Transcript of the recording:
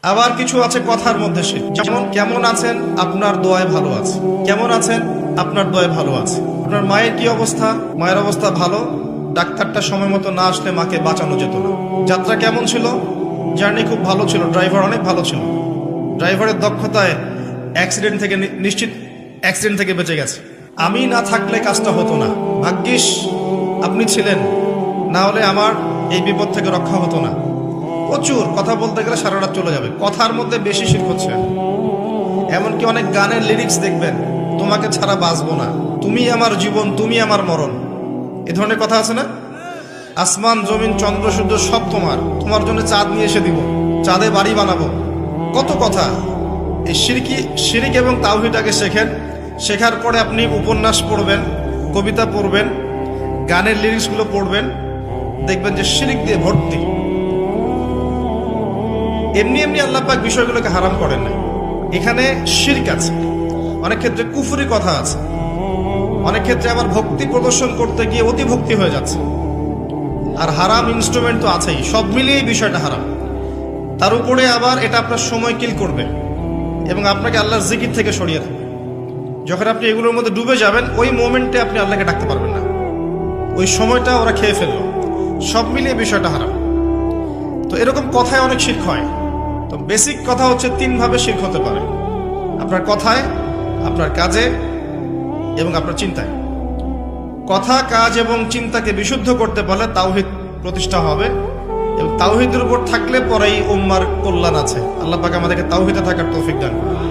আবার কিছু আছে কথার মধ্যে শিরক, যেমন কেমন আছেন, আপনার দোয়ায় ভালো আছে। কেমন আছেন, আপনার দোয়ায় ভালো আছে। আপনার মায়ের কি অবস্থা, মায়ের অবস্থা ভালো, ডাক্তারটা সময় মতো না আসলে মাকে বাঁচানো যেত না। যাত্রা কেমন ছিল, জার্নি খুব ভালো ছিল, ড্রাইভার অনেক ভালো ছিল, ড্রাইভারের দক্ষতায় অ্যাক্সিডেন্ট থেকে নিশ্চিত অ্যাক্সিডেন্ট থেকে বেঁচে গেছে। আমি না থাকলে কাজটা হতো না, ভাগ্যিস আপনি ছিলেন, না হলে আমার এই বিপদ থেকে রক্ষা হতো না। প্রচুর কথা বলতে গেলে সারা রাত চলে যাবে, কথার মধ্যে বেশি শিরক হচ্ছে। এমনকি অনেক গানের লিরিক্স দেখবেন, তোমাকে ছাড়া বাঁচবো না, তুমি আমার জীবন, তুমি আমার মরণ, এ ধরনের কথা আছে না? আসমান জমিন চন্দ্র সূর্য সব তোমার, তোমার জন্য চাঁদ নিয়ে এসে দিব, চাঁদে বাড়ি বানাবো, কত কথা। এই শিরিক এবং তাওহীদটাকে শেখেন। শেখার পরে আপনি উপন্যাস পড়বেন, কবিতা পড়বেন, গানের লিরিক্সগুলো পড়বেন, দেখবেন যে শিরিক দিয়ে ভর্তি। এমনি এমনি আল্লাহ পাক বিষয়গুলোকে হারাম করেন না, এখানে শিরক আছে, অনেক ক্ষেত্রে কুফরি কথা আছে, অনেক ক্ষেত্রে আবার ভক্তি প্রদর্শন করতে গিয়ে অতি ভক্তি হয়ে যাচ্ছে, আর হারাম ইনস্ট্রুমেন্ট তো আছেই। সব মিলিয়ে এই বিষয়টা হারাম। তার উপরে আবার এটা আপনার সময় কিল করবে এবং আপনাকে আল্লাহর জিকির থেকে সরিয়ে দেবে। যখন আপনি এগুলোর মধ্যে ডুবে যাবেন, ওই মোমেন্টে আপনি আল্লাহকে ডাকতে পারবেন না, ওই সময়টা ওরা খেয়ে ফেললো। সব মিলিয়ে বিষয়টা হারাম। তো এরকম কথায় অনেক শিরক হয়। তো বেসিক কথা হচ্ছে তিনভাবে শিরক হতে পারে: আপনার কথায়, আপনার কাজে এবং আপনার চিন্তায়। কথা, কাজ এবং চিন্তাকে বিশুদ্ধ করতে পারলে তাওহীদ প্রতিষ্ঠা হবে, এবং তাওহীদের উপর থাকলে পরেই উম্মার কল্যাণ আছে। আল্লাহ পাক আমাদেরকে তাওহীদে থাকার তৌফিক দান করুন।